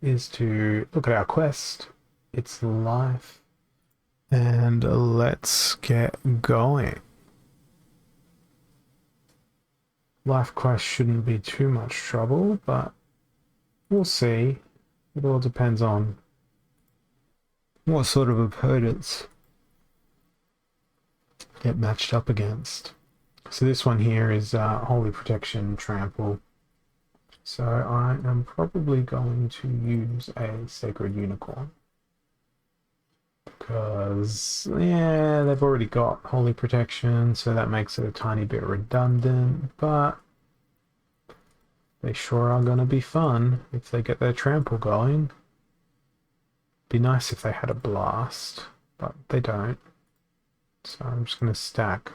is to look at our quest. It's life. And let's get going. Life quest shouldn't be too much trouble, but we'll see. It all depends on what sort of opponents get matched up against. So this one here is Holy Protection Trample. So I am probably going to use a Sacred Unicorn. Because, yeah, they've already got Holy Protection, so that makes it a tiny bit redundant, but they sure are going to be fun if they get their Trample going. Be nice if they had a Blast, but they don't. So I'm just going to stack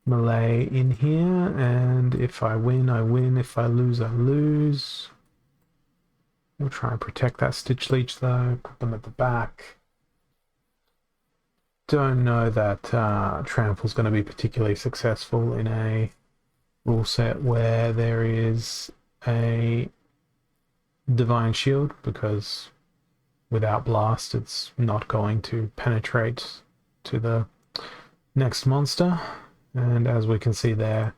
Melee in here, and if I win, I win. If I lose, I lose. We'll try and protect that Stitch Leech though, put them at the back. Don't know that Trample's going to be particularly successful in a rule set where there is a Divine Shield, because without Blast it's not going to penetrate to the next monster. And as we can see there,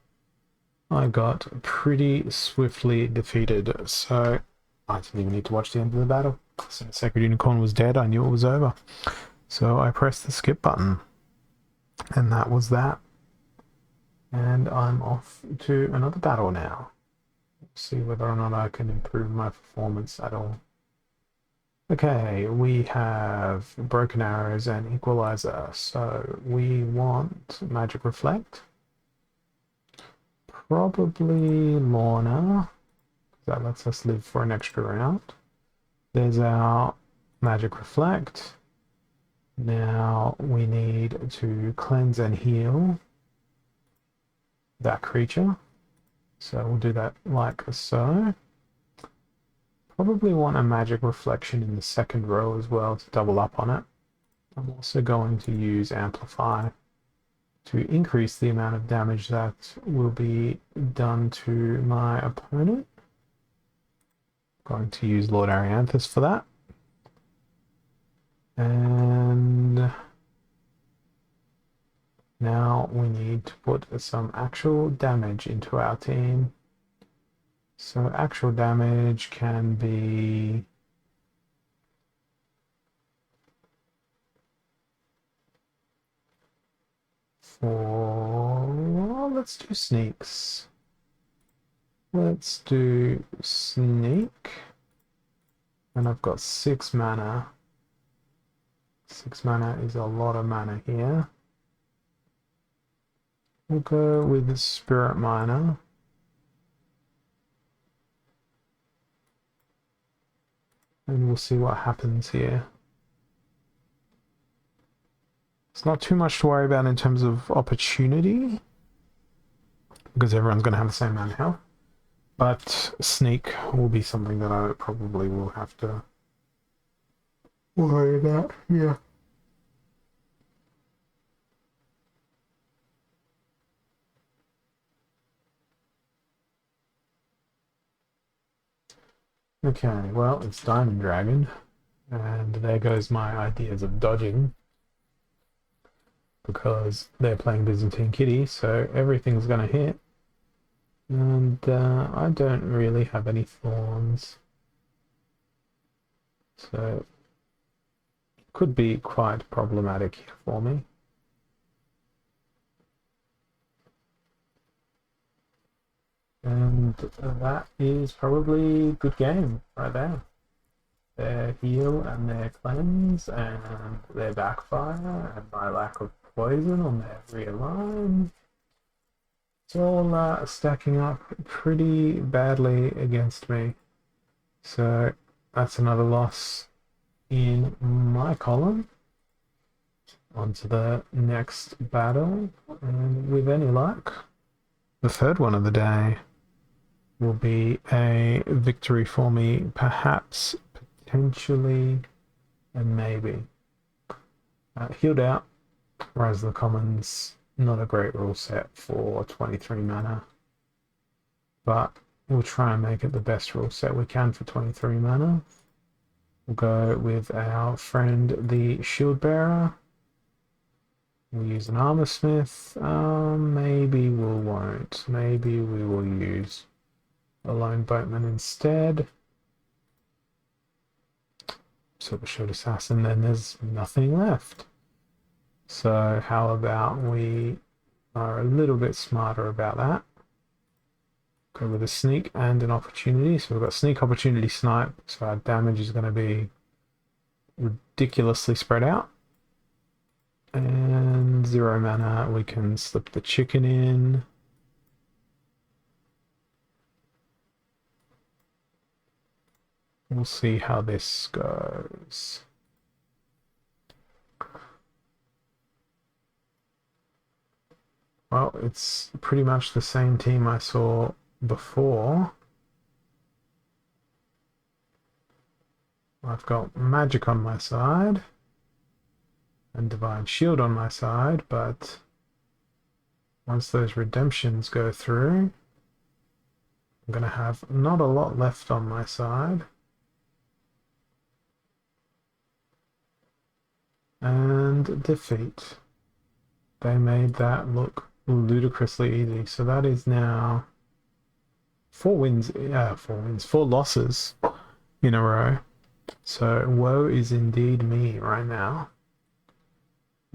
I got pretty swiftly defeated, so I didn't even need to watch the end of the battle. So Sacred Unicorn was dead, I knew it was over. So I pressed the skip button, and that was that. And I'm off to another battle now. Let's see whether or not I can improve my performance at all. Okay, we have Broken Arrows and Equalizer, so we want Magic Reflect. Probably Lorna, that lets us live for an extra round. There's our Magic Reflect. Now we need to cleanse and heal that creature. So we'll do that like so. Probably want a Magic Reflection in the second row as well to double up on it. I'm also going to use Amplify to increase the amount of damage that will be done to my opponent. I'm going to use Lord Arianthus for that. And now we need to put some actual damage into our team. So actual damage can be well, let's do sneaks. Let's do sneak. And I've got 6 mana. 6 mana is a lot of mana here. We'll go with the Spirit Miner. And we'll see what happens here. It's not too much to worry about in terms of opportunity, because everyone's going to have the same amount of health. But sneak will be something that I probably will have to worry about. Yeah. Okay, well, it's Diamond Dragon, and there goes my ideas of dodging, because they're playing Byzantine Kitty, so everything's going to hit. And I don't really have any thorns, so it could be quite problematic here for me. And that is probably a good game right there. Their heal and their cleanse and their backfire and my lack of poison on their rear line. It's all stacking up pretty badly against me. So that's another loss in my column. On to the next battle, and with any luck, the third one of the day will be a victory for me, perhaps, potentially, and maybe. Healed Out, Rise of the Commons, not a great rule set for 23 mana, but we'll try and make it the best rule set we can for 23 mana. We'll go with our friend the Shield Bearer. We'll use an Armor Smith. Maybe we won't. Maybe we will use a Lone Boatman instead. Silver Shield Assassin, then there's nothing left. So how about we are a little bit smarter about that? Go with a sneak and an opportunity. So we've got sneak, opportunity, snipe. So our damage is going to be ridiculously spread out. And 0 mana, we can slip the chicken in. We'll see how this goes. Well, it's pretty much the same team I saw before. I've got magic on my side and divine shield on my side, but once those redemptions go through, I'm going to have not a lot left on my side. And defeat. They made that look ludicrously easy. So that is now 4 losses in a row. So woe is indeed me right now.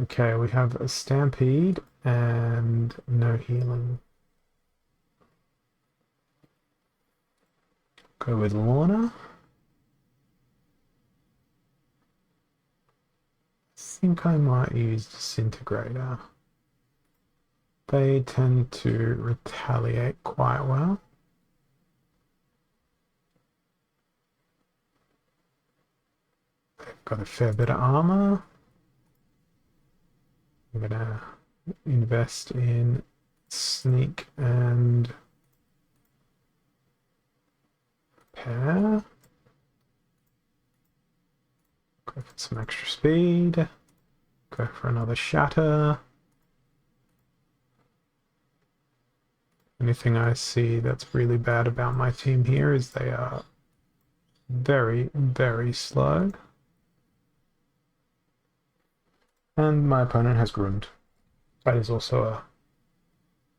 Okay, we have a Stampede and no healing. Go with Lorna. I think I might use Disintegrator. They tend to retaliate quite well. They've got a fair bit of armor. I'm gonna invest in sneak and pair. Go for some extra speed. Go for another shatter. Anything I see that's really bad about my team here is they are very, very slow. And my opponent has Grund. That is also a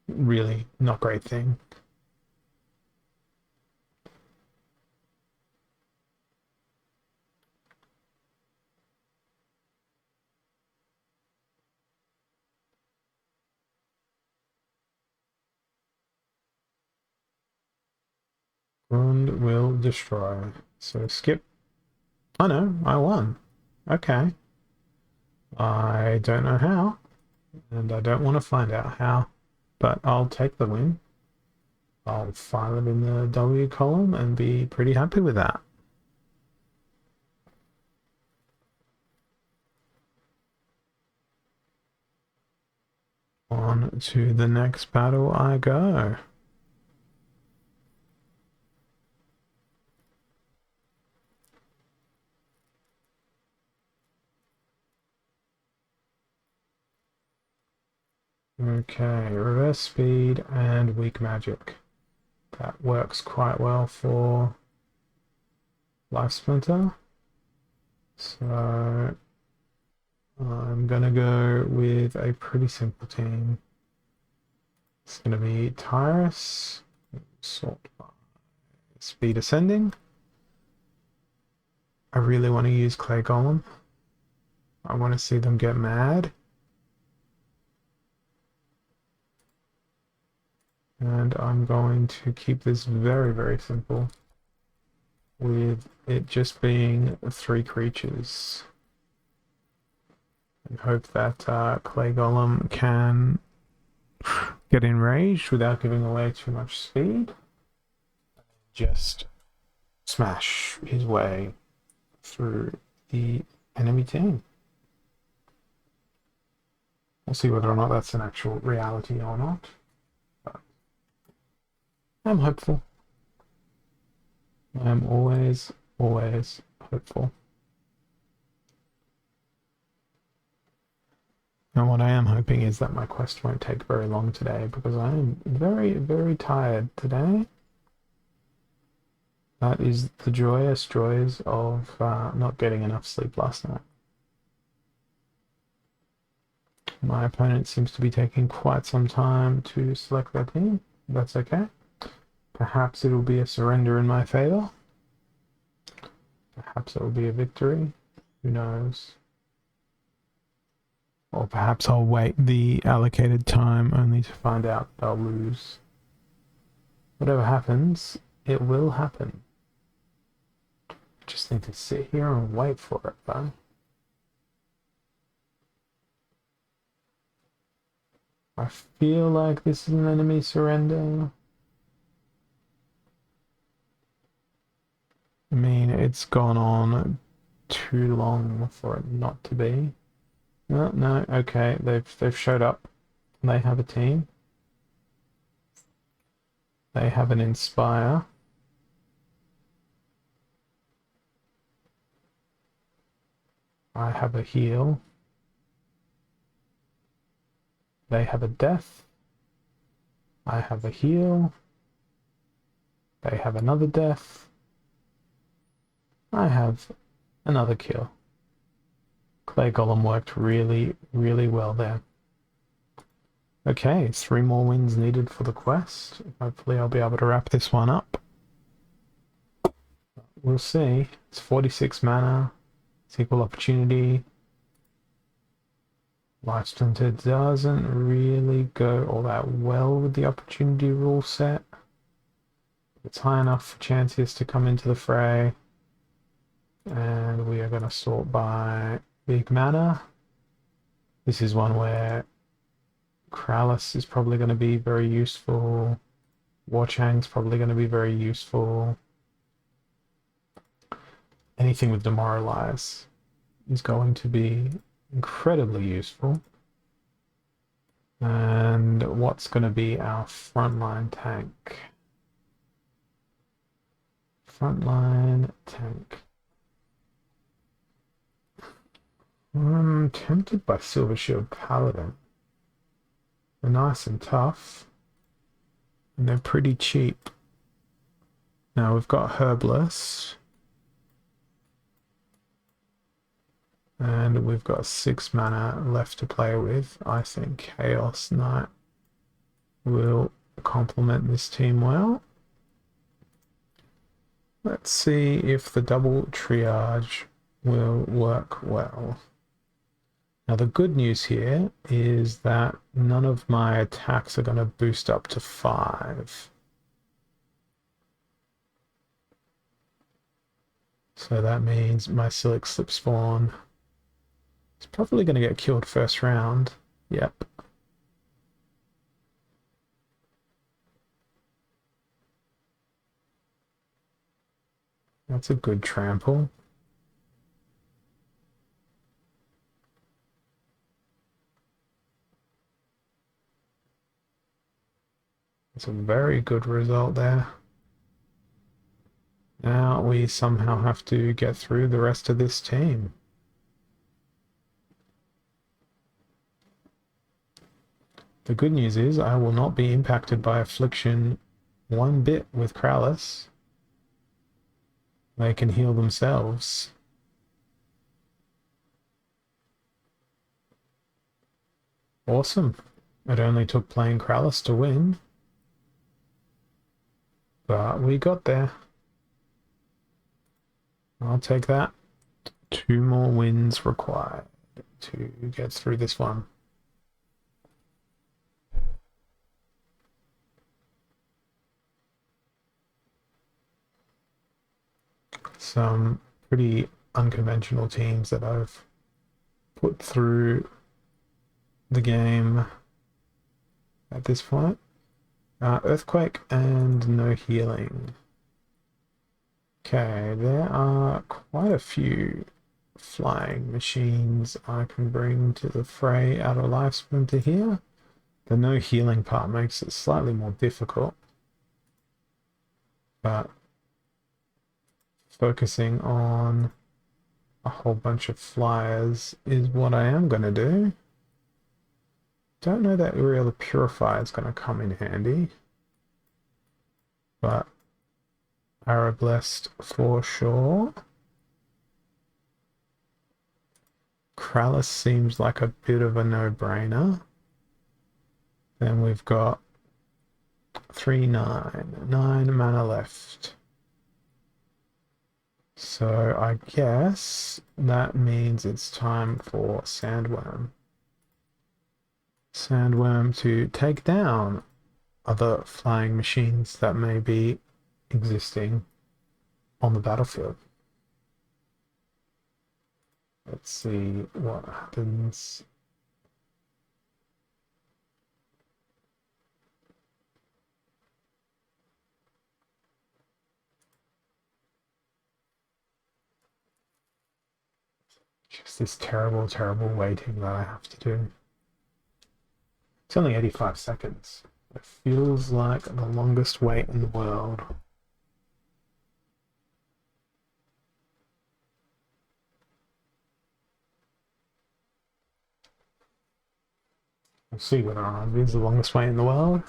really not great thing. Grund will destroy. So skip. Oh no, I won. Okay. I don't know how, and I don't want to find out how, but I'll take the win. I'll file it in the W column and be pretty happy with that. On to the next battle I go. Okay, reverse speed and weak magic. That works quite well for Life Splinter. So I'm gonna go with a pretty simple team. It's gonna be Tyrus, sort by speed ascending. I really want to use Clay Golem. I want to see them get mad. And I'm going to keep this very, very simple, with it just being 3 creatures. And hope that Clay Golem can get enraged without giving away too much speed. Just smash his way through the enemy team. We'll see whether or not that's an actual reality or not. But I'm hopeful. I'm always, always hopeful. And what I am hoping is that my quest won't take very long today, because I am very, very tired today. That is the joyous joys of not getting enough sleep last night. My opponent seems to be taking quite some time to select their team. That's okay. Perhaps it'll be a surrender in my favor. Perhaps it will be a victory. Who knows? Or perhaps I'll wait the allocated time only to find out they'll lose. Whatever happens, it will happen. Just need to sit here and wait for it, though. I feel like this is an enemy surrender. I mean, it's gone on too long for it not to be. No, no, okay, they've showed up. They have a team. They have an inspire. I have a heal. They have a death. I have a heal. They have another death. I have another kill. Clay Golem worked really, really well there. Okay, 3 more wins needed for the quest. Hopefully I'll be able to wrap this one up. We'll see. It's 46 mana. It's equal opportunity. Life Splinter doesn't really go all that well with the opportunity rule set. It's high enough for Chancius to come into the fray. And we are going to sort by big mana. This is one where Kralis is probably going to be very useful. Warchang's probably going to be very useful. Anything with Demoralize is going to be incredibly useful. And what's going to be our frontline tank? Frontline tank. I'm tempted by Silver Shield Paladin. They're nice and tough. And they're pretty cheap. Now we've got Herbalist. And we've got 6 mana left to play with. I think Chaos Knight will complement this team well. Let's see if the double triage will work well. Now the good news here is that none of my attacks are going to boost up to 5. So that means my Silic Slip Spawn is probably going to get killed first round. Yep. That's a good trample. It's a very good result there. Now we somehow have to get through the rest of this team. The good news is I will not be impacted by Affliction one bit with Kralis. They can heal themselves. Awesome. It only took playing Kralis to win. But we got there. I'll take that. 2 more wins required to get through this one. Some pretty unconventional teams that I've put through the game at this point. Earthquake and no healing. Okay, there are quite a few flying machines I can bring to the fray out of Life Splinter here. The no healing part makes it slightly more difficult, but focusing on a whole bunch of flyers is what I am going to do. Don't know that Uriel the Purifier is going to come in handy, but Arablest for sure. Krallis seems like a bit of a no-brainer. Then we've got 3/9, 9 mana left. So I guess that means it's time for Sandworm. Sandworm to take down other flying machines that may be existing on the battlefield. Let's see what happens. Just this terrible, terrible waiting that I have to do. It's only 85 seconds. It feels like the longest wait in the world. We'll see whether or not it is the longest wait in the world.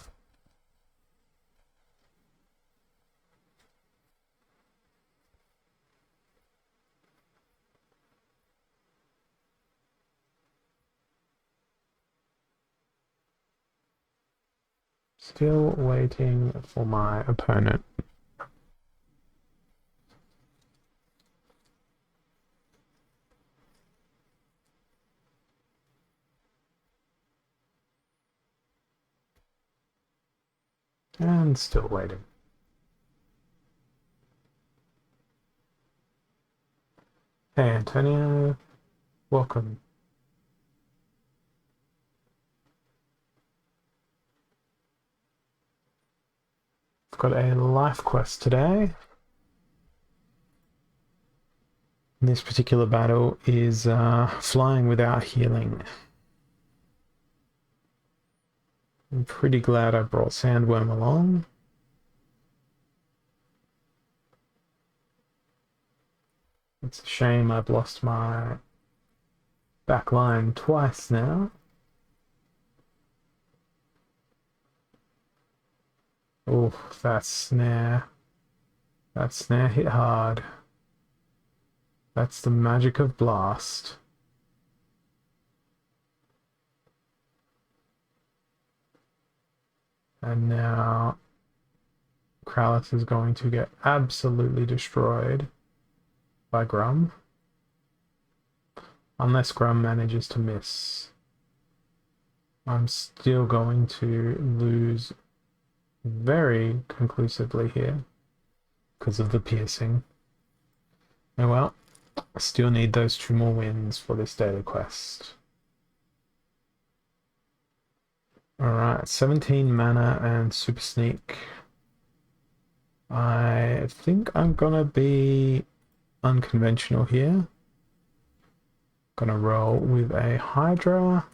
Still waiting for my opponent. And still waiting. Hey Antonio, welcome. I've got a life quest today. This particular battle is flying without healing. I'm pretty glad I brought Sandworm along. It's a shame I've lost my back line twice now. Oh, that snare. That snare hit hard. That's the magic of Blast. And now Krallis is going to get absolutely destroyed by Grum. Unless Grum manages to miss. I'm still going to lose very conclusively here because of the piercing. Oh well, I still need those 2 more wins for this daily quest. Alright, 17 mana and Super Sneak. I think I'm gonna be unconventional here. Gonna roll with a Hydra,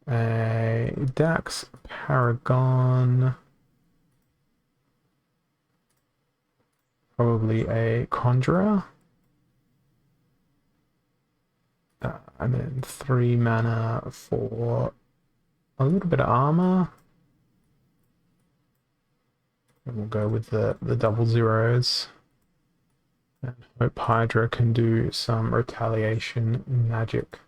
a Dax Paragon, probably a Conjurer, and then 3 mana for a little bit of armor. And we'll go with the double zeros. And hope Hydra can do some retaliation magic.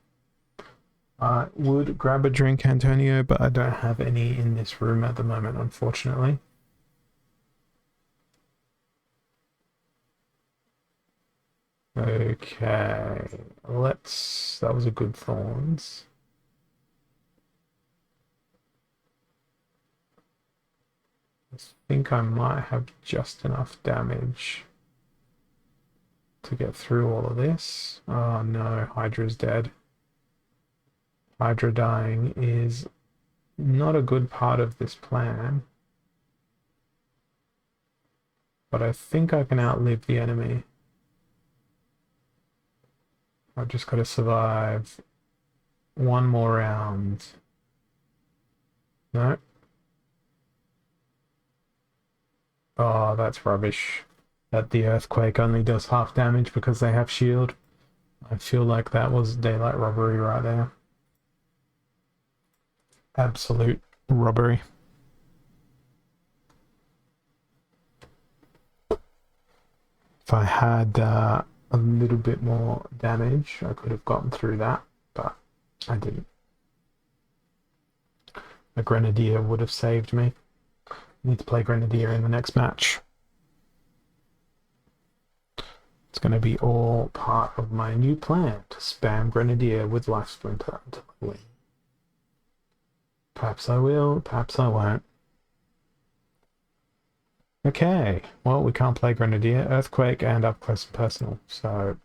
I would grab a drink, Antonio, but I don't have any in this room at the moment, unfortunately. Okay, that was a good Thorns. I think I might have just enough damage to get through all of this. Oh no, Hydra's dead. Hydra dying is not a good part of this plan. But I think I can outlive the enemy. I've just got to survive 1 more round. No. Oh, that's rubbish. That the earthquake only does half damage because they have shield. I feel like that was daylight robbery right there. Absolute robbery. If I had a little bit more damage, I could have gotten through that, but I didn't. A Grenadier would have saved me. I need to play Grenadier in the next match. It's going to be all part of my new plan to spam Grenadier with Life Splinter until I win. Perhaps I will, perhaps I won't. Okay, well, we can't play Grenadier, Earthquake, and Up Close and Personal, so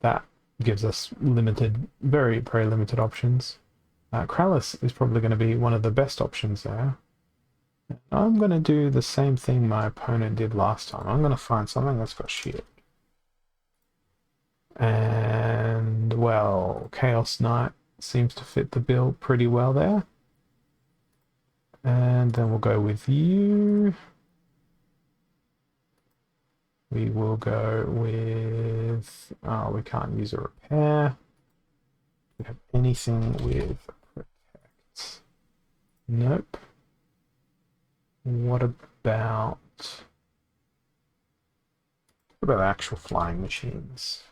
that gives us limited, very, very limited options. Krallis is probably going to be one of the best options there. I'm going to do the same thing my opponent did last time. I'm going to find something that's got shield. And, well, Chaos Knight seems to fit the bill pretty well there. And then we'll go with you. We will go with... Oh, we can't use a repair. Do we have anything with protect? Nope. What about actual flying machines?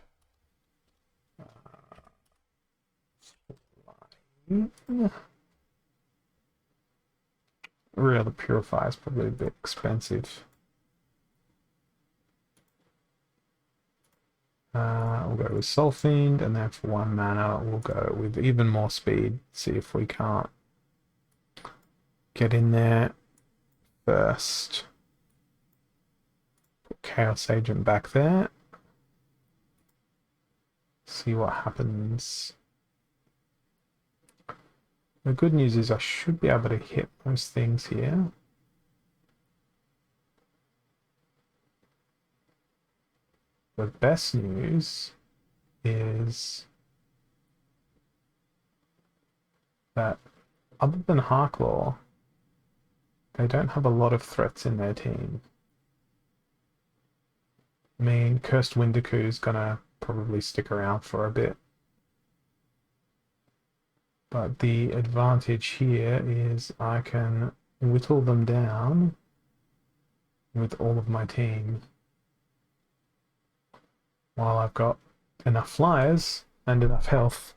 Real, the Purify is probably a bit expensive. We'll go with Soul Fiend, and then for 1 mana, we'll go with even more speed. See if we can't get in there first. Put Chaos Agent back there. See what happens. The good news is I should be able to hit most things here. The best news is that other than Harklaw, they don't have a lot of threats in their team. I mean, Cursed Windaku is gonna probably stick around for a bit. But the advantage here is I can whittle them down with all of my team. While I've got enough flyers and enough health.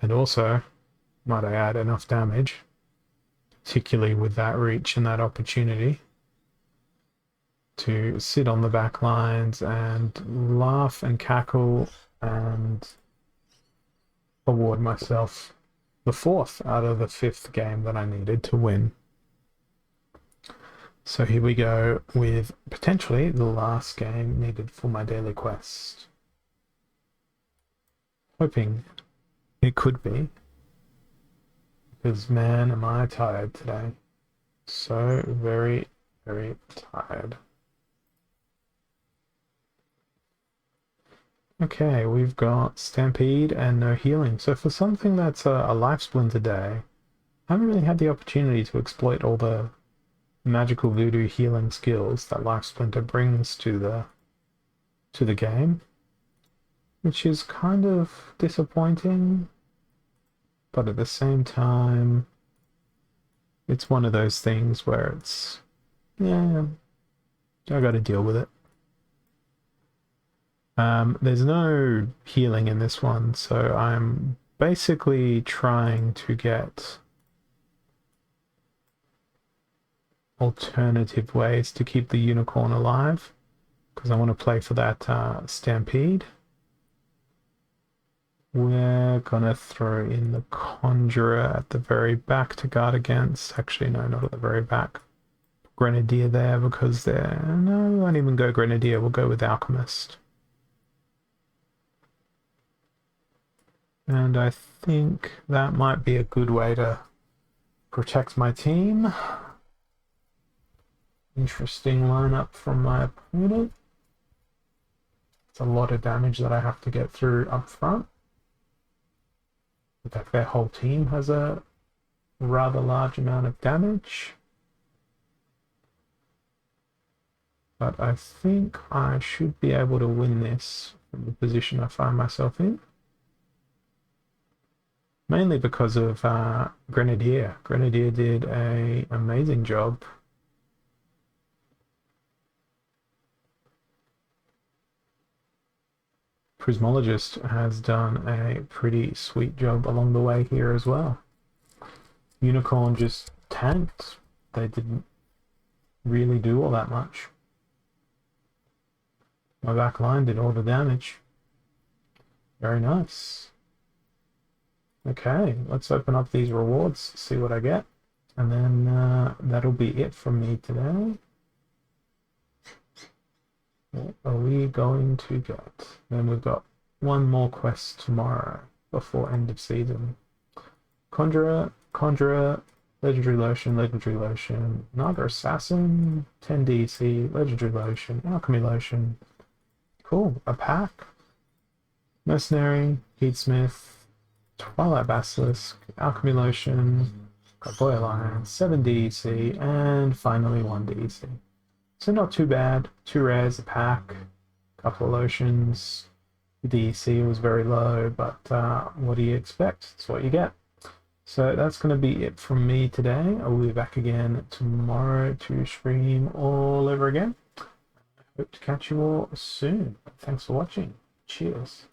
And also, might I add, enough damage. Particularly with that reach and that opportunity. To sit on the back lines and laugh and cackle and award myself the 4th out of the 5th game that I needed to win. So here we go with potentially the last game needed for my daily quest. Hoping it could be. Because man, am I tired today. So very, very tired. Okay, we've got Stampede and no healing. So for something that's a Life Splinter day, I haven't really had the opportunity to exploit all the magical voodoo healing skills that Life Splinter brings to the game, which is kind of disappointing, but at the same time, it's one of those things where it's, yeah, I got to deal with it. There's no healing in this one, so I'm basically trying to get alternative ways to keep the unicorn alive, because I want to play for that Stampede. We're gonna throw in the Conjurer at the very back to guard against. Actually, no, not at the very back. Grenadier there because they're... No, we won't even go Grenadier. We'll go with Alchemist. And I think that might be a good way to protect my team. Interesting lineup from my opponent. It's a lot of damage that I have to get through up front. In fact, their whole team has a rather large amount of damage. But I think I should be able to win this from the position I find myself in. Mainly because of Grenadier. Grenadier did an amazing job Prismologist has done a pretty sweet job along the way here as well. Unicorn just tanked. They didn't really do all that much. My back line did all the damage. Very nice. Okay, let's open up these rewards, see what I get. And then that'll be it from me today. What are we going to get? Then we've got one more quest tomorrow before end of season. Conjurer, Legendary Lotion, Naga Assassin, 10 DC, Legendary Lotion, Alchemy Lotion. Cool, a pack. Mercenary, Heatsmith, Twilight Basilisk, Alchemy Lotion, Gargoyle Lion, 7 DC, and finally 1 DC. So not too bad. 2 rares, a pack, couple of lotions. The DC was very low, but what do you expect? It's what you get. So that's going to be it from me today. I will be back again tomorrow to stream all over again. I hope to catch you all soon. Thanks for watching. Cheers.